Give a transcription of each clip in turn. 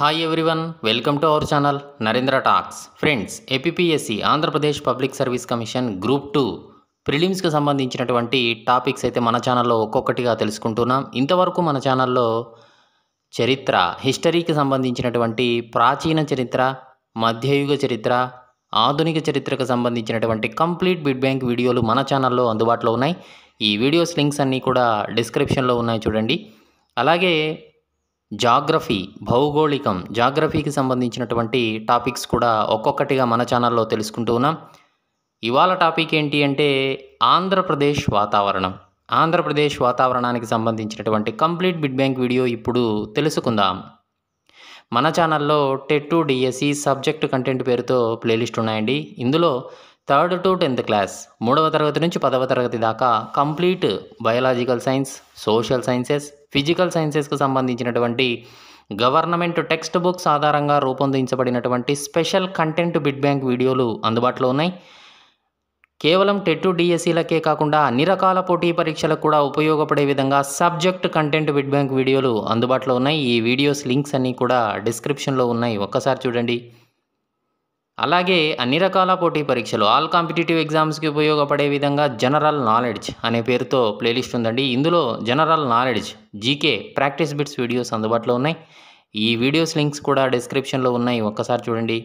Hi everyone, welcome to our channel Narendra talks. Friends, APSC Andhra Pradesh public service commission group 2 ప్రిలిమ్స్కి సంబంధించినటువంటి topics అయితే మన ఛానల్లో ఒక్కొక్కటిగా తెలుసుకుంటున్నాం. ఇంతవరకు మన ఛానల్లో చరిత్ర, హిస్టరీకి సంబంధించినటువంటి ప్రాచీన చరిత్ర, మధ్యయుగ చరిత్ర, ఆధునిక చరిత్రకు సంబంధించినటువంటి కంప్లీట్ బిడ్ బ్యాంక్ వీడియోలు మన ఛానల్లో అందుబాటులో ఉన్నాయి. ఈ వీడియోస్ లింక్స్ అన్నీ కూడా డిస్క్రిప్షన్లో ఉన్నాయి, చూడండి. అలాగే జాగ్రఫీ, భౌగోళికం, జాగ్రఫీకి సంబంధించినటువంటి టాపిక్స్ కూడా ఒక్కొక్కటిగా మన ఛానల్లో తెలుసుకుంటూ ఉన్నాం. ఇవాళ టాపిక్ ఏంటి అంటే ఆంధ్రప్రదేశ్ వాతావరణం. ఆంధ్రప్రదేశ్ వాతావరణానికి సంబంధించినటువంటి కంప్లీట్ బిడ్ బ్యాంక్ వీడియో ఇప్పుడు తెలుసుకుందాం. మన ఛానల్లో టెట్ డిఎస్సి సబ్జెక్ట్ కంటెంట్ పేరుతో ప్లేలిస్ట్ ఉన్నాయండి. ఇందులో 3rd to 10th క్లాస్, 3వ తరగతి నుంచి 10వ తరగతి దాకా complete biological science, social sciences, physical సైన్సెస్కి సంబంధించినటువంటి గవర్నమెంట్ టెక్స్ట్ బుక్స్ ఆధారంగా రూపొందించబడినటువంటి స్పెషల్ కంటెంట్ బిడ్ బ్యాంక్ వీడియోలు అందుబాటులో ఉన్నాయి. కేవలం టెట్ డిఎస్సీలకే కాకుండా అన్ని రకాల పోటీ పరీక్షలకు కూడా ఉపయోగపడే విధంగా సబ్జెక్ట్ కంటెంట్ బిడ్ బ్యాంక్ వీడియోలు అందుబాటులో ఉన్నాయి. ఈ వీడియోస్ లింక్స్ అన్నీ కూడా డిస్క్రిప్షన్లో ఉన్నాయి, ఒక్కసారి చూడండి. అలాగే అన్ని రకాల పోటీ పరీక్షలు, ఆల్ కాంపిటేటివ్ ఎగ్జామ్స్కి ఉపయోగపడే విధంగా జనరల్ నాలెడ్జ్ అనే పేరుతో ప్లేలిస్ట్ ఉందండి. ఇందులో general knowledge, GK, practice bits videos అందుబాటులో ఉన్నాయి. ఈ వీడియోస్ లింక్స్ కూడా డిస్క్రిప్షన్లో ఉన్నాయి, ఒక్కసారి చూడండి.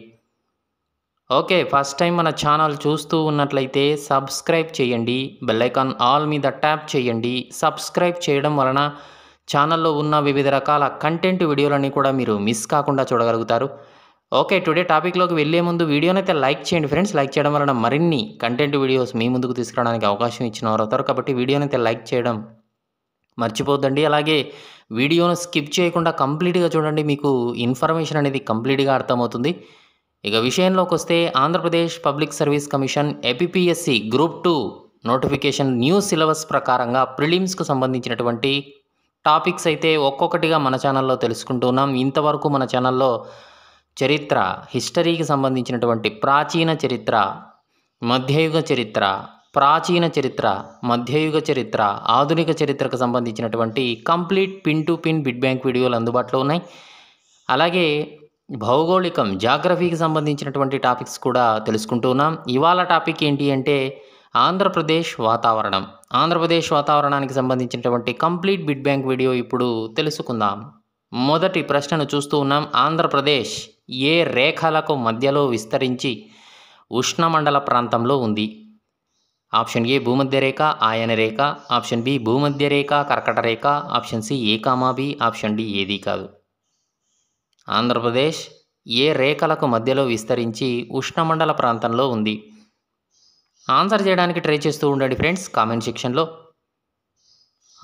ఓకే, ఫస్ట్ టైం మన ఛానల్ చూస్తూ ఉన్నట్లయితే సబ్స్క్రైబ్ చేయండి, బెల్ ఐకాన్ ఆల్ మీద ట్యాప్ చేయండి. సబ్స్క్రైబ్ చేయడం వలన ఛానల్లో ఉన్న వివిధ రకాల కంటెంట్ వీడియోలన్నీ కూడా మీరు మిస్ కాకుండా చూడగలుగుతారు. ఓకే, టుడే టాపిక్లోకి వెళ్ళే ముందు వీడియోనైతే లైక్ చేయండి ఫ్రెండ్స్. లైక్ చేయడం వలన మరిన్ని కంటెంట్ వీడియోస్ మీ ముందుకు తీసుకురావడానికి అవకాశం ఇచ్చిన వారు అవుతారు. కాబట్టి వీడియోనైతే లైక్ చేయడం మర్చిపోద్దండి. అలాగే వీడియోను స్కిప్ చేయకుండా కంప్లీట్గా చూడండి, మీకు ఇన్ఫర్మేషన్ అనేది కంప్లీట్గా అర్థమవుతుంది. ఇక విషయంలోకి వస్తే Andhra Pradesh public service commission APSC group 2 notification new syllabus ప్రకారంగా ప్రిలిమ్స్కు సంబంధించినటువంటి టాపిక్స్ అయితే ఒక్కొక్కటిగా మన ఛానల్లో తెలుసుకుంటున్నాం. ఇంతవరకు మన ఛానల్లో చరిత్ర, హిస్టరీకి సంబంధించినటువంటి ప్రాచీన చరిత్ర, మధ్యయుగ చరిత్ర, ప్రాచీన చరిత్ర, మధ్యయుగ చరిత్ర, ఆధునిక చరిత్రకు సంబంధించినటువంటి complete pin to pin bid bank వీడియోలు అందుబాటులో ఉన్నాయి. అలాగే భౌగోళికం, జాగ్రఫీకి సంబంధించినటువంటి టాపిక్స్ కూడా తెలుసుకుంటూ ఉన్నాం. ఇవాళ టాపిక్ ఏంటి అంటే ఆంధ్రప్రదేశ్ వాతావరణం. ఆంధ్రప్రదేశ్ వాతావరణానికి సంబంధించినటువంటి కంప్లీట్ బిడ్ బ్యాంక్ వీడియో ఇప్పుడు తెలుసుకుందాం. మొదటి ప్రశ్నను చూస్తూ ఉన్నాం. ఆంధ్రప్రదేశ్ ఏ రేఖలకు మధ్యలో విస్తరించి ఉష్ణమండల ప్రాంతంలో ఉంది? ఆప్షన్ ఏ భూమధ్య రేఖ, ఆయన రేఖ. ఆప్షన్ బి భూమధ్య రేఖ, కర్కట రేఖ. Option C A comma B. Option D ఏది కాదు. ఆంధ్రప్రదేశ్ ఏ రేఖలకు మధ్యలో విస్తరించి ఉష్ణమండల ప్రాంతంలో ఉంది? ఆన్సర్ చేయడానికి ట్రై చేస్తూ ఉండండి ఫ్రెండ్స్ కామెంట్ సెక్షన్లో.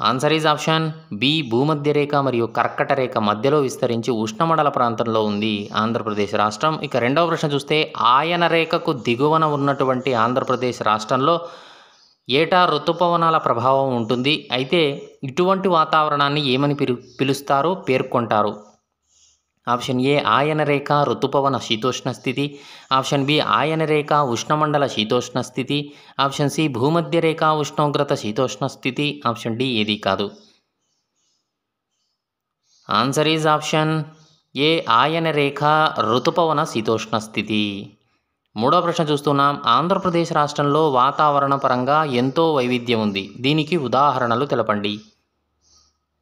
ఆన్సర్ ఈజ్ ఆప్షన్ బి భూమధ్య రేఖ మరియు కర్కట రేఖ మధ్యలో విస్తరించి ఉష్ణమండల ప్రాంతంలో ఉంది ఆంధ్రప్రదేశ్ రాష్ట్రం. ఇక రెండవ ప్రశ్న చూస్తే ఆయన రేఖకు దిగువన ఉన్నటువంటి ఆంధ్రప్రదేశ్ రాష్ట్రంలో ఏటా ఋతుపవనాల ప్రభావం ఉంటుంది. అయితే ఇటువంటి వాతావరణాన్ని ఏమని పిలుస్తారో పేర్కొంటారు? ఆప్షన్ ఏ ఆయన రేఖ ఋతుపవన శీతోష్ణ స్థితి. ఆప్షన్ బి ఆయన రేఖ ఉష్ణమండల శీతోష్ణ స్థితి. ఆప్షన్ సి భూమధ్య రేఖ ఉష్ణోగ్రత శీతోష్ణ స్థితి. ఆప్షన్ డి ఏది కాదు. ఆన్సర్ ఈజ్ ఆప్షన్ ఏ ఆయన రేఖ ఋతుపవన శీతోష్ణ స్థితి. మూడో ప్రశ్న చూస్తున్నాం. ఆంధ్రప్రదేశ్ రాష్ట్రంలో వాతావరణ పరంగా ఎంతో వైవిధ్యం ఉంది, దీనికి ఉదాహరణలు తెలపండి.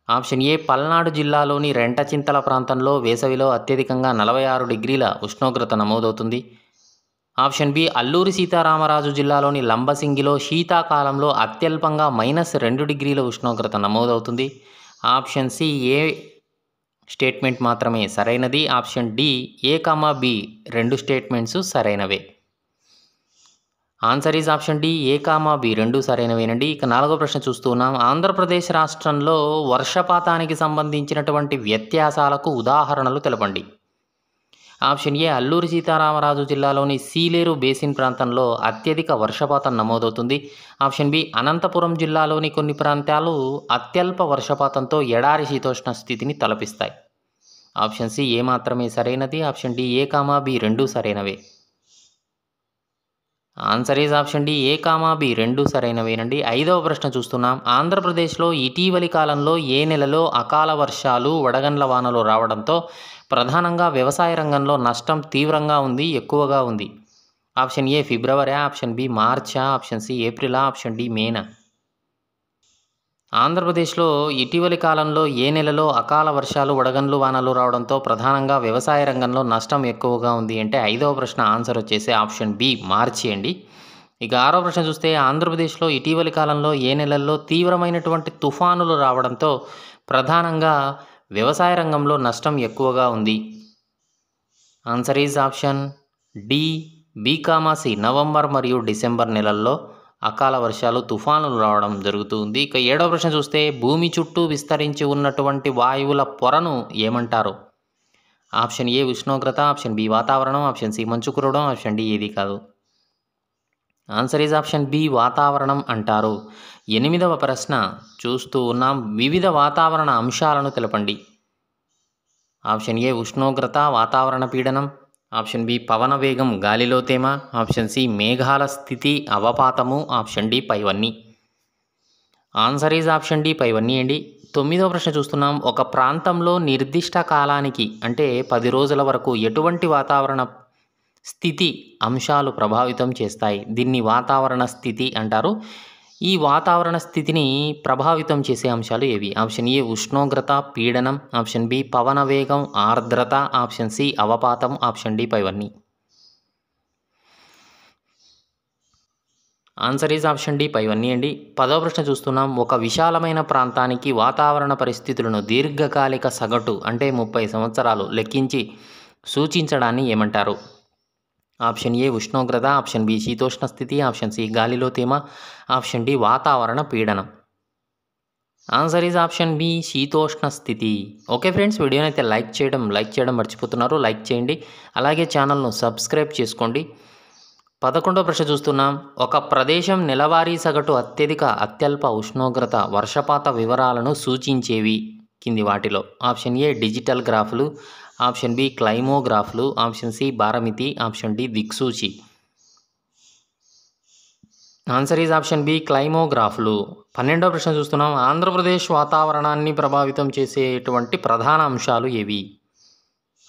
ఆప్షన్ ఏ పల్నాడు జిల్లాలోని రెంటచింతల ప్రాంతంలో వేసవిలో అత్యధికంగా 46 డిగ్రీల ఉష్ణోగ్రత నమోదవుతుంది. ఆప్షన్ బి అల్లూరి సీతారామరాజు జిల్లాలోని లంబసింగిలో శీతాకాలంలో అత్యల్పంగా -2 డిగ్రీల ఉష్ణోగ్రత నమోదవుతుంది. ఆప్షన్ సి ఏ స్టేట్మెంట్ మాత్రమే సరైనది. Option D A comma B 2 statements సరైనవే. Answer is option D A comma B 2 సరైనవేనండి. ఇక నాలుగో ప్రశ్న చూస్తున్నాం. ఆంధ్రప్రదేశ్ రాష్ట్రంలో వర్షపాతానికి సంబంధించినటువంటి వ్యత్యాసాలకు ఉదాహరణలు తెలపండి. ఆప్షన్ ఏ అల్లూరి సీతారామరాజు జిల్లాలోని సీలేరు బేసిన్ ప్రాంతంలో అత్యధిక వర్షపాతం నమోదవుతుంది. ఆప్షన్ బి అనంతపురం జిల్లాలోని కొన్ని ప్రాంతాలు అత్యల్ప వర్షపాతంతో ఎడారి శీతోష్ణ స్థితిని తలపిస్తాయి. ఆప్షన్ సి ఏ మాత్రమే సరైనది. Option D A comma B 2 సరైనవే. Answer is option D A comma B 2 సరైనవేనండి. ఐదవ ప్రశ్న చూస్తున్నాం. ఆంధ్రప్రదేశ్లో ఇటీవలి కాలంలో ఏ నెలలో అకాల వర్షాలు, వడగండ్ల వానలు రావడంతో ప్రధానంగా వ్యవసాయ రంగంలో నష్టం తీవ్రంగా ఉంది, ఎక్కువగా ఉంది. ఆప్షన్ ఏ ఫిబ్రవరి, ఆప్షన్ బి మార్చా, ఆప్షన్ సి ఏప్రిలా, ఆప్షన్ డి మేనా. ఆంధ్రప్రదేశ్లో ఇటీవలి కాలంలో ఏ నెలలో అకాల వర్షాలు, వడగండ్లు, వానలు రావడంతో ప్రధానంగా వ్యవసాయ రంగంలో నష్టం ఎక్కువగా ఉంది అంటే ఐదవ ప్రశ్న ఆన్సర్ వచ్చేసి ఆప్షన్ బి మార్చి అండి. ఇక ఆరో ప్రశ్న చూస్తే ఆంధ్రప్రదేశ్లో ఇటీవలి కాలంలో ఏ నెలల్లో తీవ్రమైనటువంటి తుఫానులు రావడంతో ప్రధానంగా వ్యవసాయ రంగంలో నష్టం ఎక్కువగా ఉంది. Answer is option D B, November మరియు డిసెంబర్ నెలల్లో అకాల వర్షాలు, తుఫానులు రావడం జరుగుతుంది. ఇక ఏడవ ప్రశ్న చూస్తే భూమి చుట్టూ విస్తరించి ఉన్నటువంటి వాయువుల పొరను ఏమంటారు. ఆప్షన్ ఏ ఉష్ణోగ్రత, ఆప్షన్ బి వాతావరణం, ఆప్షన్ సి మంచు కురవడం, ఆప్షన్ డి ఏది కాదు. ఆన్సర్ ఈజ్ ఆప్షన్ బి వాతావరణం అంటారు. ఎనిమిదవ ప్రశ్న చూస్తూ ఉన్నాం. వివిధ వాతావరణ అంశాలను తెలపండి. ఆప్షన్ ఏ ఉష్ణోగ్రత, వాతావరణ పీడనం, ఆప్షన్ బి పవన వేగం, గాలిలో తేమ, ఆప్షన్ సి మేఘాల స్థితి, అవపాతము, ఆప్షన్ డి పైవన్నీ. ఆన్సర్ ఈజ్ ఆప్షన్ డి పైవన్నీ అండి. తొమ్మిదవ ప్రశ్న చూస్తున్నాం. ఒక ప్రాంతంలో నిర్దిష్ట కాలానికి అంటే 10 రోజుల వరకు ఎటువంటి వాతావరణ స్థితి అంశాలు ప్రభావితం చేస్తాయి. దీన్ని వాతావరణ స్థితి అంటారు. ఈ వాతావరణ స్థితిని ప్రభావితం చేసే అంశాలు ఏవి. ఆప్షన్ ఏ ఉష్ణోగ్రత, పీడనం, ఆప్షన్ బి పవన వేగం, ఆర్ద్రత, ఆప్షన్ సి అవపాతం, ఆప్షన్ డి పైవన్నీ. ఆన్సర్ ఈజ్ ఆప్షన్ డి పైవన్నీ అండి. 10వ ప్రశ్న చూస్తున్నాం. ఒక విశాలమైన ప్రాంతానికి వాతావరణ పరిస్థితులను దీర్ఘకాలిక సగటు అంటే 30 సంవత్సరాలు లెక్కించి సూచించడాన్ని ఏమంటారు. ఆప్షన్ ఏ ఉష్ణోగ్రత, ఆప్షన్ బి శీతోష్ణ స్థితి, ఆప్షన్ సి గాలిలో తేమ, ఆప్షన్ డి వాతావరణ పీడనం. ఆన్సర్ ఈజ్ ఆప్షన్ బి శీతోష్ణ స్థితి. ఓకే ఫ్రెండ్స్, వీడియోని అయితే లైక్ చేయడం మర్చిపోతున్నారు. లైక్ చేయండి, అలాగే ఛానల్ను సబ్స్క్రైబ్ చేసుకోండి. 11వ ప్రశ్న చూస్తున్నాం. ఒక ప్రదేశం నెలవారీ సగటు అత్యధిక, అత్యల్ప ఉష్ణోగ్రత, వర్షపాత వివరాలను సూచించేవి కింది వాటిలో. ఆప్షన్ ఏ డిజిటల్ గ్రాఫ్లు, option B క్లైమోగ్రాఫ్లు, option C భారమితి, option D దిక్సూచి. Answer is option B క్లైమోగ్రాఫ్లు. 12వ ప్రశ్న చూస్తున్నాం. ఆంధ్రప్రదేశ్ వాతావరణాన్ని ప్రభావితం చేసేటువంటి ప్రధాన అంశాలు ఏవి.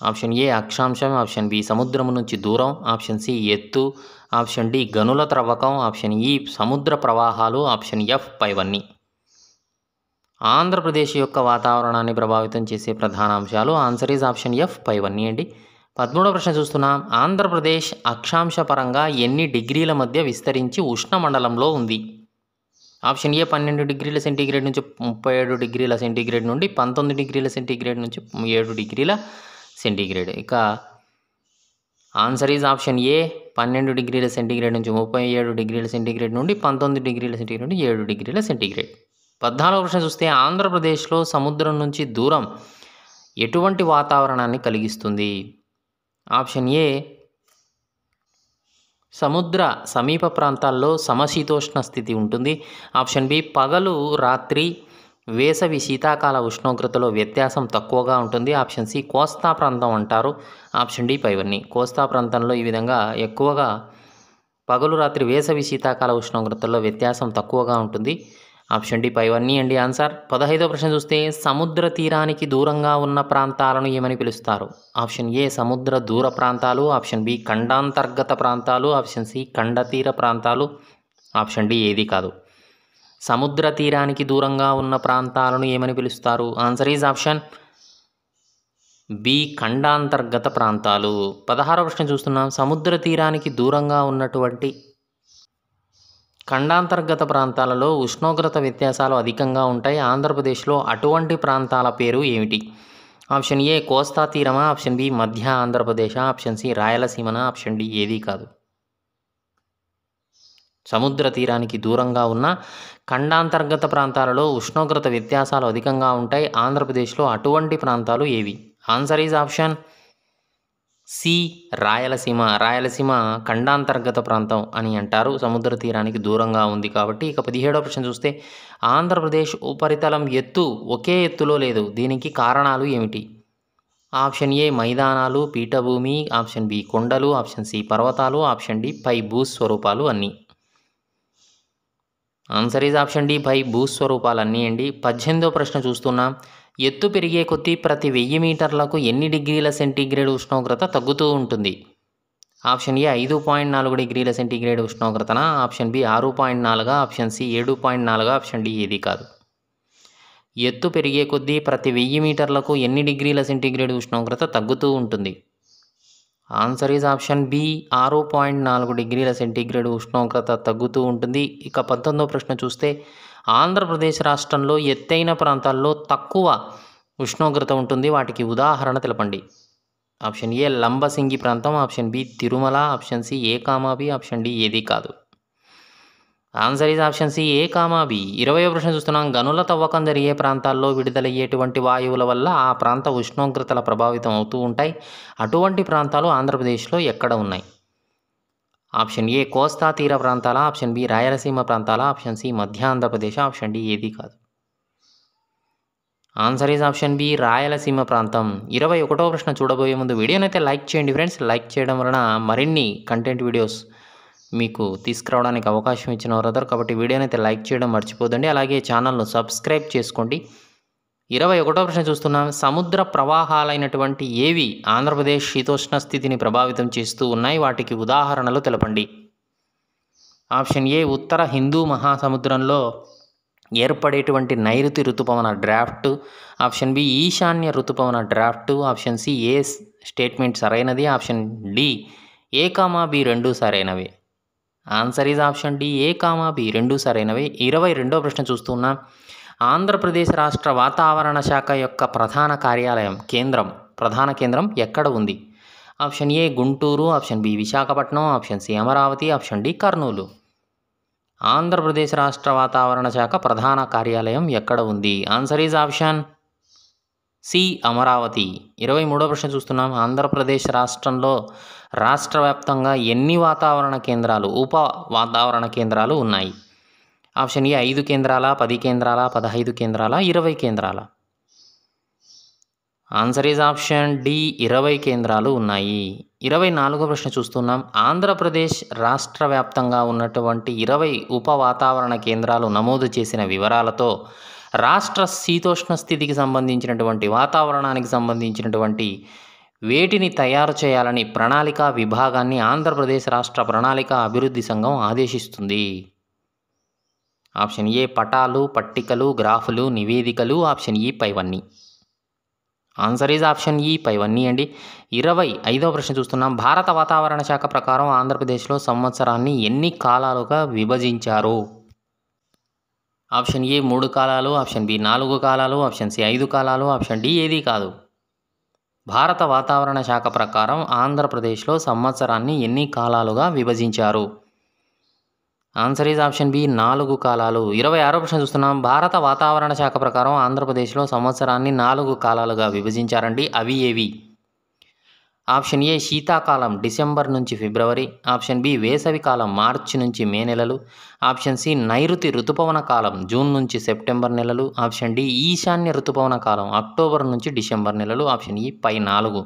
ఆప్షన్ ఏ అక్షాంశం, ఆప్షన్ బి సముద్రం నుంచి దూరం, ఆప్షన్ సి ఎత్తు, ఆప్షన్ డి గనుల త్రవ్వకం, ఆప్షన్ ఈ సముద్ర ప్రవాహాలు, ఆప్షన్ ఎఫ్ పైవన్నీ. ఆంధ్రప్రదేశ్ యొక్క వాతావరణాన్ని ప్రభావితం చేసే ప్రధాన అంశాలు. ఆన్సర్ ఈజ్ ఆప్షన్ ఎఫ్ పైవన్నీ అండి. 13వ ప్రశ్న చూస్తున్నాం. ఆంధ్రప్రదేశ్ అక్షాంశ పరంగా ఎన్ని డిగ్రీల మధ్య విస్తరించి ఉష్ణమండలంలో ఉంది. ఆప్షన్ ఏ 12 డిగ్రీల సెంటీగ్రేడ్ నుంచి 37 డిగ్రీల సెంటీగ్రేడ్ నుండి 19 డిగ్రీల సెంటీగ్రేడ్ నుంచి 7 డిగ్రీల సెంటీగ్రేడ్. ఇక ఆన్సర్ ఈజ్ ఆప్షన్ ఏ 12 డిగ్రీల సెంటీగ్రేడ్ నుంచి 37 డిగ్రీల సెంటీగ్రేడ్ నుండి 19 డిగ్రీల సెంటీగ్రేడ్ నుండి 7 డిగ్రీల సెంటీగ్రేడ్. 14వ ప్రశ్న చూస్తే ఆంధ్రప్రదేశ్లో సముద్రం నుంచి దూరం ఎటువంటి వాతావరణాన్ని కలిగిస్తుంది. ఆప్షన్ ఏ సముద్ర సమీప ప్రాంతాల్లో సమశీతోష్ణ స్థితి ఉంటుంది. ఆప్షన్ బి పగలు రాత్రి వేసవి శీతాకాల ఉష్ణోగ్రతలో వ్యత్యాసం తక్కువగా ఉంటుంది. ఆప్షన్ సి కోస్తా ప్రాంతం అంటారు. ఆప్షన్ డి పైవన్నీ. కోస్తా ప్రాంతంలో ఈ విధంగా ఎక్కువగా పగలు రాత్రి వేసవి శీతాకాల ఉష్ణోగ్రతల్లో వ్యత్యాసం తక్కువగా ఉంటుంది. ఆప్షన్ డి పైవన్నీ అండి ఆన్సర్. 15వ ప్రశ్న చూస్తే సముద్ర తీరానికి దూరంగా ఉన్న ప్రాంతాలను ఏమని పిలుస్తారు. ఆప్షన్ ఏ సముద్ర దూర ప్రాంతాలు, ఆప్షన్ బి ఖండాంతర్గత ప్రాంతాలు, ఆప్షన్ సి ఖండతీర ప్రాంతాలు, ఆప్షన్ డి ఏది కాదు. సముద్ర తీరానికి దూరంగా ఉన్న ప్రాంతాలను ఏమని పిలుస్తారు. ఆన్సర్ ఈజ్ ఆప్షన్ బి ఖండాంతర్గత ప్రాంతాలు. 16వ ప్రశ్న చూస్తున్నాం. సముద్ర తీరానికి దూరంగా ఉన్నటువంటి ఖండాంతర్గత ప్రాంతాలలో ఉష్ణోగ్రత వ్యత్యాసాలు అధికంగా ఉంటాయి. ఆంధ్రప్రదేశ్లో అటువంటి ప్రాంతాల పేరు ఏమిటి. Option A Kosta తీరమా, option B మధ్య Andhra Pradesh, option C రాయలసీమనా, option D ఏది కాదు. సముద్ర తీరానికి దూరంగా ఉన్న ఖండాంతర్గత ప్రాంతాలలో ఉష్ణోగ్రత వ్యత్యాసాలు అధికంగా ఉంటాయి. ఆంధ్రప్రదేశ్లో అటువంటి ప్రాంతాలు ఏవి. Answer is option C Rayalaseema. Rayalaseema ఖండాంతర్గత ప్రాంతం అని అంటారు, సముద్ర తీరానికి దూరంగా ఉంది కాబట్టి. ఇక 17వ ప్రశ్న చూస్తే ఆంధ్రప్రదేశ్ ఉపరితలం ఎత్తు ఒకే ఎత్తులో లేదు, దీనికి కారణాలు ఏమిటి. ఆప్షన్ ఏ మైదానాలు, పీఠభూమి, ఆప్షన్ బి కొండలు, ఆప్షన్ సి పర్వతాలు, ఆప్షన్ డి పై భూస్వరూపాలు అన్నీ. ఆన్సర్ ఈజ్ ఆప్షన్ డి పై భూస్వరూపాలన్నీ అండి. 18వ ప్రశ్న చూస్తున్నాం. ఎత్తు పెరిగే కొద్దీ ప్రతి 1000 మీటర్లకు ఎన్ని డిగ్రీల సెంటీగ్రేడ్ ఉష్ణోగ్రత తగ్గుతూ ఉంటుంది? ఆప్షన్ ఏ 5.4 డిగ్రీల సెంటీగ్రేడ్ ఉష్ణోగ్రతన, option B 6.4, option C 7.4, option D ఏది కాదు. ఎత్తు పెరిగే కొద్దీ ప్రతి 1000 మీటర్లకు ఎన్ని డిగ్రీల సెంటీగ్రేడ్ ఉష్ణోగ్రత తగ్గుతూ ఉంటుంది? ఆన్సర్ ఈజ్ ఆప్షన్ బి 6.4 డిగ్రీల సెంటీగ్రేడ్ ఉష్ణోగ్రత తగ్గుతూ ఉంటుంది. ఇక 19వ ప్రశ్న చూస్తే ఆంధ్రప్రదేశ్ రాష్ట్రంలో ఎత్తైన ప్రాంతాల్లో తక్కువ ఉష్ణోగ్రత ఉంటుంది, వాటికి ఉదాహరణ తెలపండి. ఆప్షన్ ఏ లంబసింగి ప్రాంతం, option B Tirumala, option C A comma B, option D ఏది కాదు. Answer is option C A comma B. 20వ ప్రశ్న చూస్తున్నాం. గనుల తవ్వకం జరిగే ప్రాంతాల్లో విడుదలయ్యేటువంటి వాయువుల వల్ల ఆ ప్రాంత ఉష్ణోగ్రతల ప్రభావితం అవుతూ ఉంటాయి. అటువంటి ప్రాంతాలు ఆంధ్రప్రదేశ్లో ఎక్కడ ఉన్నాయి? ఆప్షన్ ఏ కోస్తా తీర ప్రాంతాల, ఆప్షన్ బి రాయలసీమ ప్రాంతాల, ఆప్షన్ సి మధ్య ఆంధ్రప్రదేశ్, ఆప్షన్ డి ఏది కాదు. Answer is option B Rayalaseema ప్రాంతం. 21వ ప్రశ్న చూడబోయే ముందు వీడియోనైతే లైక్ చేయండి ఫ్రెండ్స్. లైక్ చేయడం వలన మరిన్ని కంటెంట్ వీడియోస్ మీకు తీసుకురావడానికి అవకాశం ఇచ్చిన వారు కాబట్టి వీడియోనైతే లైక్ చేయడం మర్చిపోదండి. అలాగే ఛానల్ను సబ్స్క్రైబ్ చేసుకోండి. 21వ ప్రశ్న చూస్తున్నాం. సముద్ర ప్రవాహాలైనటువంటి ఏవి ఆంధ్రప్రదేశ్ శీతోష్ణ స్థితిని ప్రభావితం చేస్తూ ఉన్నాయి, వాటికి ఉదాహరణలు తెలపండి. ఆప్షన్ ఏ ఉత్తర హిందూ మహాసముద్రంలో ఏర్పడేటువంటి నైరుతి ఋతుపవన డ్రాఫ్ట్, ఆప్షన్ బి ఈశాన్య ఋతుపవన draft, option C A statement సరైనది, option D A comma B రెండు సరైనవి. Answer is option D A comma B రెండు సరైనవి. 22వ ప్రశ్న చూస్తున్నాం. ఆంధ్రప్రదేశ్ రాష్ట్ర వాతావరణ శాఖ యొక్క ప్రధాన కేంద్రం ఎక్కడ ఉంది? ఆప్షన్ ఏ Guntur, option B Visakhapatnam, option C Amaravati, option D Kurnool. Andhra Pradesh రాష్ట్ర వాతావరణ శాఖ ప్రధాన కార్యాలయం ఎక్కడ ఉంది? Answer is option C Amaravati. 23వ ప్రశ్న చూస్తున్నాం. ఆంధ్రప్రదేశ్ రాష్ట్రంలో రాష్ట్ర వ్యాప్తంగా ఎన్ని వాతావరణ కేంద్రాలు, ఉప వాతావరణ కేంద్రాలు ఉన్నాయి? ఆప్షన్ ఏ 5 కేంద్రాల, 10 కేంద్రాల, 15 కేంద్రాల, 20 కేంద్రాల. ఆన్సర్ ఈజ్ ఆప్షన్ డి 20 కేంద్రాలు ఉన్నాయి. 24వ ప్రశ్న చూస్తున్నాం. ఆంధ్రప్రదేశ్ రాష్ట్ర వ్యాప్తంగా ఉన్నటువంటి 20 ఉప వాతావరణ కేంద్రాలు నమోదు చేసిన వివరాలతో రాష్ట్ర శీతోష్ణ స్థితికి సంబంధించినటువంటి వాతావరణానికి సంబంధించినటువంటి వేటిని తయారు చేయాలని ప్రణాళికా విభాగాన్ని ఆంధ్రప్రదేశ్ రాష్ట్ర ప్రణాళిక అభివృద్ధి సంఘం ఆదేశిస్తుంది. ఆప్షన్ ఏ పటాలు, పట్టికలు, గ్రాఫులు, నివేదికలు, ఆప్షన్ ఈ పైవన్నీ. ఆన్సర్ ఈజ్ ఆప్షన్ ఈ పైవన్నీ అండి. 25వ ప్రశ్న చూస్తున్నాం. భారత వాతావరణ శాఖ ప్రకారం ఆంధ్రప్రదేశ్లో సంవత్సరాన్ని ఎన్ని కాలాలుగా విభజించారు? ఆప్షన్ ఏ 3 కాలాలు, ఆప్షన్ బి 4 కాలాలు, ఆప్షన్ సి 5 కాలాలు, ఆప్షన్ డి ఏది కాదు. భారత వాతావరణ శాఖ ప్రకారం ఆంధ్రప్రదేశ్లో సంవత్సరాన్ని ఎన్ని కాలాలుగా విభజించారు? ఆన్సర్ ఈజ్ ఆప్షన్ బి 4 కాలాలు. 26వ ప్రశ్న చూస్తున్నాం. భారత వాతావరణ శాఖ ప్రకారం ఆంధ్రప్రదేశ్లో సంవత్సరాన్ని 4 కాలాలుగా విభజించారండి. అవి ఏవి? ఆప్షన్ ఏ శీతాకాలం డిసెంబర్ నుంచి ఫిబ్రవరి, ఆప్షన్ బి వేసవికాలం మార్చి నుంచి మే నెలలు, ఆప్షన్ సి నైరుతి ఋతుపవన కాలం జూన్ నుంచి సెప్టెంబర్ నెలలు, ఆప్షన్ డి ఈశాన్య ఋతుపవన కాలం అక్టోబర్ నుంచి డిసెంబర్ నెలలు, ఆప్షన్ ఈ పై 4.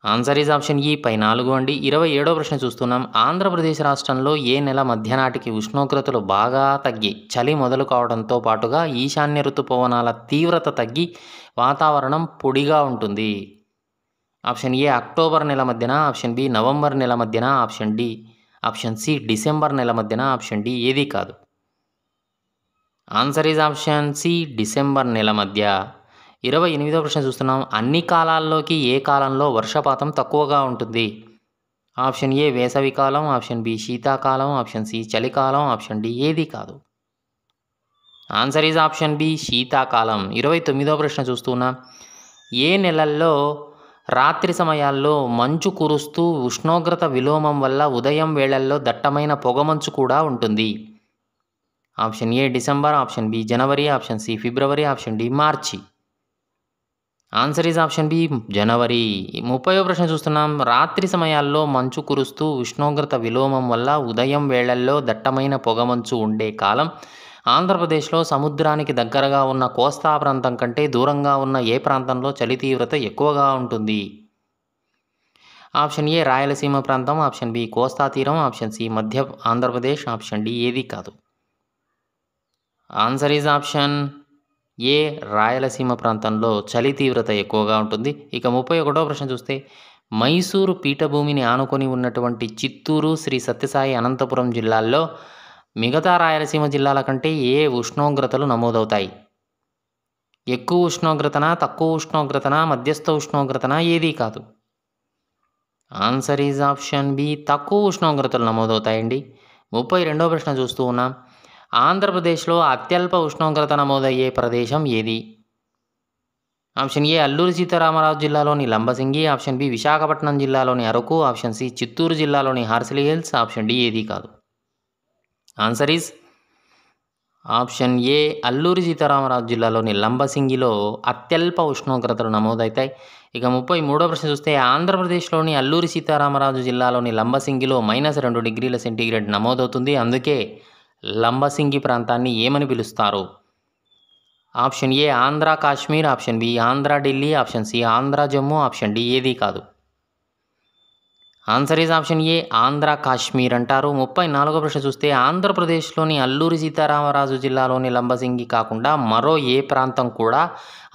ఆన్సర్ ఈజ్ ఆప్షన్ ఈ పై 4 అండి. 27వ ప్రశ్న చూస్తున్నాం. ఆంధ్రప్రదేశ్ రాష్ట్రంలో ఏ నెల మధ్యనాటికి ఉష్ణోగ్రతలు బాగా తగ్గి చలి మొదలు కావడంతో పాటుగా ఈశాన్య ఋతుపవనాల తీవ్రత తగ్గి వాతావరణం పొడిగా ఉంటుంది? ఆప్షన్ ఏ అక్టోబర్ నెల మధ్యన, ఆప్షన్ బి నవంబర్ నెల మధ్యన, ఆప్షన్ సి డిసెంబర్ నెల మధ్యన, ఆప్షన్ డి ఏది కాదు. Answer is option C December నెల మధ్య. 28వ ప్రశ్న చూస్తున్నాం. అన్ని కాలాల్లోకి ఏ కాలంలో వర్షపాతం తక్కువగా ఉంటుంది? ఆప్షన్ ఏ వేసవికాలం, ఆప్షన్ బి శీతాకాలం, ఆప్షన్ సి చలికాలం, ఆప్షన్ డి ఏది కాదు. ఆన్సర్ ఈజ్ ఆప్షన్ బి శీతాకాలం. 29వ ప్రశ్న చూస్తున్నాం. ఏ నెలల్లో రాత్రి సమయాల్లో మంచు కురుస్తూ ఉష్ణోగ్రత విలోమం వల్ల ఉదయం వేళల్లో దట్టమైన పొగమంచు కూడా ఉంటుంది? Option A December, option B జనవరి, ఆప్షన్ సి ఫిబ్రవరి, ఆప్షన్ డి మార్చి. ఆన్సర్ ఈజ్ ఆప్షన్ బి జనవరి. 30వ ప్రశ్న చూస్తున్నాం. రాత్రి సమయాల్లో మంచు కురుస్తూ ఉష్ణోగ్రత విలోమం వల్ల ఉదయం వేళల్లో దట్టమైన పొగమంచు ఉండే కాలం ఆంధ్రప్రదేశ్లో సముద్రానికి దగ్గరగా ఉన్న కోస్తా ప్రాంతం కంటే దూరంగా ఉన్న ఏ ప్రాంతంలో చలి తీవ్రత ఎక్కువగా ఉంటుంది? ఆప్షన్ ఏ రాయలసీమ ప్రాంతం, ఆప్షన్ బి కోస్తా తీరం, ఆప్షన్ సి మధ్య ఆంధ్రప్రదేశ్, ఆప్షన్ డి ఏది కాదు. ఆన్సర్ ఈజ్ ఆప్షన్ ఏ రాయలసీమ ప్రాంతంలో చలి తీవ్రత ఎక్కువగా ఉంటుంది. ఇక 31వ ప్రశ్న చూస్తే మైసూరు పీఠభూమిని ఆనుకొని ఉన్నటువంటి చిత్తూరు, శ్రీ సత్యసాయి అనంతపురం జిల్లాల్లో మిగతా రాయలసీమ జిల్లాల కంటే ఏ ఉష్ణోగ్రతలు నమోదవుతాయి? ఎక్కువ ఉష్ణోగ్రతనా, తక్కువ ఉష్ణోగ్రతనా, మధ్యస్థ ఉష్ణోగ్రతనా, ఏదీ కాదు. ఆన్సర్ ఈజ్ ఆప్షన్ బి, తక్కువ ఉష్ణోగ్రతలు నమోదవుతాయండి. 32వ ప్రశ్న చూస్తూ ఉన్నాం. ఆంధ్రప్రదేశ్లో అత్యల్ప ఉష్ణోగ్రత నమోదయ్యే ప్రదేశం ఏది? ఆప్షన్ ఏ అల్లూరి సీతారామరాజు జిల్లాలోని లంబసింగి, ఆప్షన్ బి విశాఖపట్నం జిల్లాలోని అరకు, ఆప్షన్ సి చిత్తూరు జిల్లాలోని హార్సిలీ హిల్స్, ఆప్షన్ డి ఏది కాదు. ఆన్సర్ ఈజ్ ఆప్షన్ ఏ అల్లూరి సీతారామరాజు జిల్లాలోని లంబసింగిలో అత్యల్ప ఉష్ణోగ్రతలు నమోదవుతాయి. ఇక 33వ ప్రశ్న చూస్తే ఆంధ్రప్రదేశ్లోని అల్లూరి సీతారామరాజు జిల్లాలోని లంబసింగిలో -2 డిగ్రీల సెంటీగ్రేడ్ నమోదవుతుంది. అందుకే లంబసింగి ప్రాంతాన్ని ఏమని పిలుస్తారు? Option A Andhra Kashmir, option B Andhra Delhi, option C Andhra Jammu, option D ఏది కాదు. Answer is option A Andhra Kashmir అంటారు. 34వ ప్రశ్న చూస్తే ఆంధ్రప్రదేశ్లోని అల్లూరి సీతారామరాజు జిల్లాలోని లంబసింగి కాకుండా మరో ఏ ప్రాంతం కూడా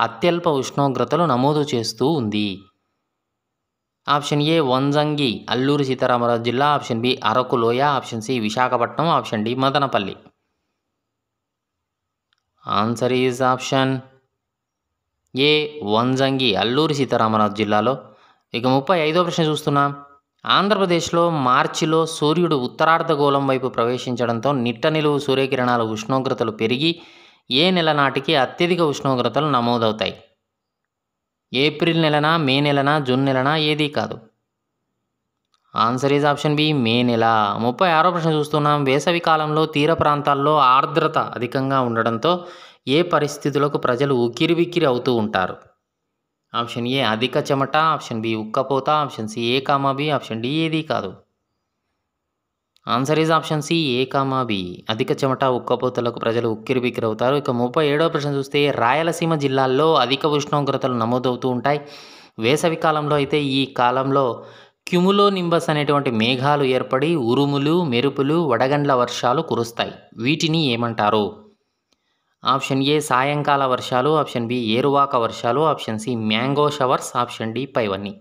అత్యల్ప ఉష్ణోగ్రతలు నమోదు చేస్తూ ఉంది? ఆప్షన్ ఏ వంజంగి, అల్లూరి సీతారామరాజు జిల్లా, ఆప్షన్ బి అరకు లోయ, option C Visakhapatnam, option D Madanapalle. Answer is option A Vanjangi, Alluri Sitaramaraju జిల్లాలో. ఇక 35వ ప్రశ్న చూస్తున్నాం. ఆంధ్రప్రదేశ్లో మార్చిలో సూర్యుడు ఉత్తరార్ధగోళం వైపు ప్రవేశించడంతో నిట్ట నిలువు సూర్యకిరణాల ఉష్ణోగ్రతలు పెరిగి ఏ నెల నాటికి అత్యధిక ఉష్ణోగ్రతలు నమోదవుతాయి? ఏప్రిల్ నెలనా, మే నెలనా, జూన్ నెలనా, ఏదీ కాదు. ఆన్సర్ ఈజ్ ఆప్షన్ బి మే నెల. 36వ ప్రశ్న చూస్తున్నాం. వేసవి కాలంలో తీర ప్రాంతాల్లో ఆర్ద్రత అధికంగా ఉండడంతో ఏ పరిస్థితులకు ప్రజలు ఉక్కిరిబిక్కిరి అవుతూ ఉంటారు? ఆప్షన్ ఏ అధిక చెమట, ఆప్షన్ బి ఉక్కపోత, option C A comma B, option D ఏదీ కాదు. Answer is option C A comma B. అధిక చెమట, ఉక్కపోతలకు ప్రజలు ఉక్కిరిబిక్కిరి అవుతారు. ఇక 37వ ప్రశ్న చూస్తే రాయలసీమ జిల్లాల్లో అధిక ఉష్ణోగ్రతలు నమోదవుతూ ఉంటాయి. వేసవి కాలంలో అయితే ఈ కాలంలో క్యుములో నింబస్ అనేటువంటి మేఘాలు ఏర్పడి ఉరుములు, మెరుపులు, వడగండ్ల వర్షాలు కురుస్తాయి. వీటిని ఏమంటారు? ఆప్షన్ ఏ సాయంకాల వర్షాలు, ఆప్షన్ బి ఏరువాక వర్షాలు, option C mango showers, option D పైవన్నీ.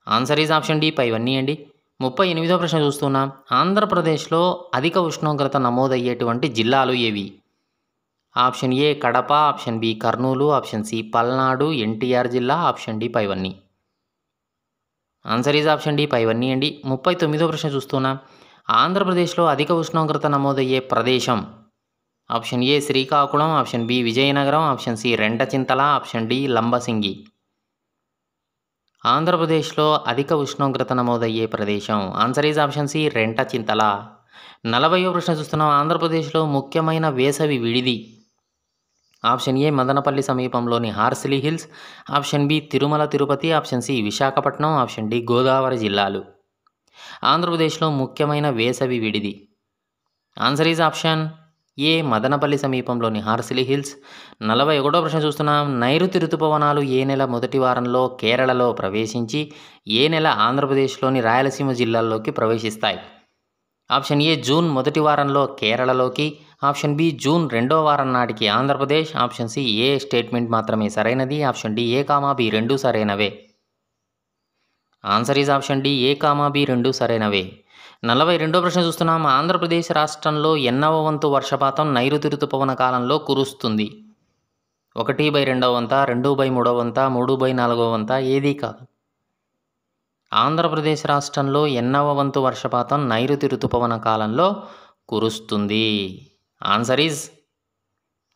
ఆన్సర్ ఈజ్ ఆప్షన్ డి పైవన్నీ అండి. 38వ ప్రశ్న చూస్తున్నాం. ఆంధ్రప్రదేశ్లో అధిక ఉష్ణోగ్రత నమోదయ్యేటువంటి జిల్లాలు ఏవి? Option A Kadapa, option B Kurnool, option C Palnadu, NTR జిల్లా, ఆప్షన్ డి పైవన్నీ. ఆన్సర్ ఈజ్ ఆప్షన్ డి పైవన్నీ అండి. 39వ ప్రశ్న చూస్తున్నాం. ఆంధ్రప్రదేశ్లో అధిక ఉష్ణోగ్రత నమోదయ్యే ప్రదేశం? Option A Srikakulam, option B Vizianagaram, option C Rentachintala, option D Lambasingi. ఆంధ్రప్రదేశ్లో అధిక ఉష్ణోగ్రత నమోదయ్యే ప్రదేశం answer is option C Rentachintala. 40వ ప్రశ్న చూస్తున్నాం. ఆంధ్రప్రదేశ్లో ముఖ్యమైన వేసవి విడిది? ఆప్షన్ ఏ మదనపల్లి సమీపంలోని Horsley Hills, option B Tirumala Tirupati, option C Visakhapatnam, option D Godavari జిల్లాలు. ఆంధ్రప్రదేశ్లో ముఖ్యమైన వేసవి విడిది answer is option A Madanapalle సమీపంలోని హార్సిలీ హిల్స్. 41వ ప్రశ్న చూస్తున్నాం. నైరుతి రుతుపవనాలు ఏ నెల మొదటి వారంలో కేరళలో ప్రవేశించి ఏ నెల ఆంధ్రప్రదేశ్లోని రాయలసీమ జిల్లాల్లోకి ప్రవేశిస్తాయి? ఆప్షన్ ఏ జూన్ మొదటి వారంలో కేరళలోకి, ఆప్షన్ బి జూన్ 2వ వారం నాటికి Andhra Pradesh, option C A statement మాత్రమే సరైనది, option D A comma B రెండూ సరైనవే. Answer is option D A comma B రెండూ సరైనవే. 42వ ప్రశ్న చూస్తున్నాం. ఆంధ్రప్రదేశ్ రాష్ట్రంలో ఎన్నవ వంతు వర్షపాతం నైరుతి రుతుపవన కాలంలో కురుస్తుంది? 1/2 వంత, 2/3 వంత, 3/4 వంత, ఏదీ కాదు. ఆంధ్రప్రదేశ్ రాష్ట్రంలో ఎన్నవ వంతు వర్షపాతం నైరుతి రుతుపవన కాలంలో కురుస్తుంది? ఆన్సర్ ఈజ్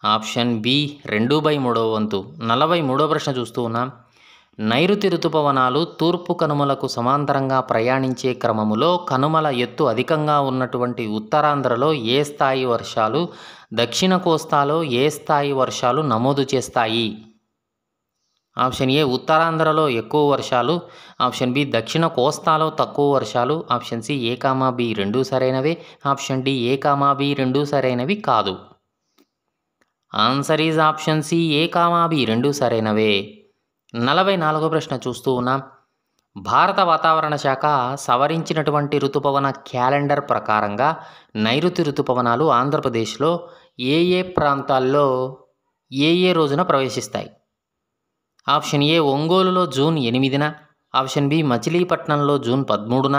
ఆప్షన్ బి 2/3 వంతు. 43వ ప్రశ్న చూస్తూ ఉన్నాం. నైరుతి రుతుపవనాలు తూర్పు కనుమలకు సమాంతరంగా ప్రయాణించే క్రమములో కనుమల ఎత్తు అధికంగా ఉన్నటువంటి ఉత్తరాంధ్రలో ఏ స్థాయి వర్షాలు, దక్షిణ కోస్తాలో ఏ స్థాయి వర్షాలు నమోదు చేస్తాయి? ఆప్షన్ ఏ ఉత్తరాంధ్రలో ఎక్కువ వర్షాలు, ఆప్షన్ బి దక్షిణ కోస్తాలో తక్కువ వర్షాలు, option C A comma B రెండూ సరైనవే, option D A comma B రెండూ సరైనవి కాదు. Answer is option C A comma B రెండూ సరైనవే. 44వ ప్రశ్న చూస్తూ ఉన్నాం. భారత వాతావరణ శాఖ సవరించినటువంటి ఋతుపవన క్యాలెండర్ ప్రకారంగా నైరుతి ఋతుపవనాలు ఆంధ్రప్రదేశ్లో ఏ ఏ ప్రాంతాల్లో ఏ ఏ రోజున ప్రవేశిస్తాయి? ఆప్షన్ ఏ ఒంగోలులో జూన్ 8న, ఆప్షన్ బి మచిలీపట్నంలో జూన్ 13న,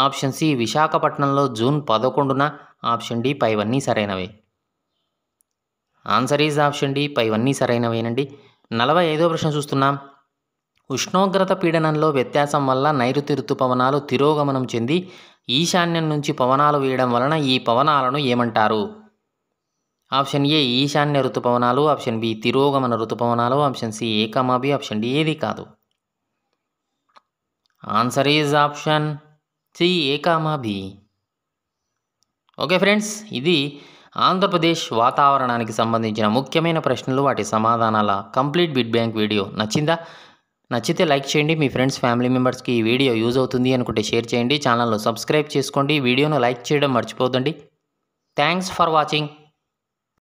ఆప్షన్ సి విశాఖపట్నంలో జూన్ 11న, ఆప్షన్ డి పైవన్నీ సరైనవే. ఆన్సర్ ఈజ్ ఆప్షన్ డి పైవన్నీ సరైనవేనండి. 45వ ప్రశ్న చూస్తున్నాం. ఉష్ణోగ్రత పీడనంలో వ్యత్యాసం వల్ల నైరుతి ఋతుపవనాలు తిరోగమనం చెంది ఈశాన్యం నుంచి పవనాలు వేయడం వలన ఈ పవనాలను ఏమంటారు? ఆప్షన్ ఏ ఈశాన్య ఋతుపవనాలు, ఆప్షన్ బి తిరోగమన ఋతుపవనాలు, option C A comma B, option D ఏది కాదు. Answer is option C A comma B. Okay friends, ఇది ఆంధ్రప్రదేశ్ వాతావరణానికి సంబంధించిన ముఖ్యమైన ప్రశ్నలు, వాటి సమాధానాల కంప్లీట్ బిట్ బ్యాంక్ వీడియో నచ్చిందా? నచ్చితే లైక్ చేయండి. మీ ఫ్రెండ్స్ ఫ్యామిలీ మెంబర్స్కి ఈ వీడియో యూజ్ అవుతుంది అనుకుంటే షేర్ చేయండి. ఛానల్ను సబ్స్క్రైబ్ చేసుకోండి. వీడియోను లైక్ చేయడం మర్చిపోదండి. Thanks for watching.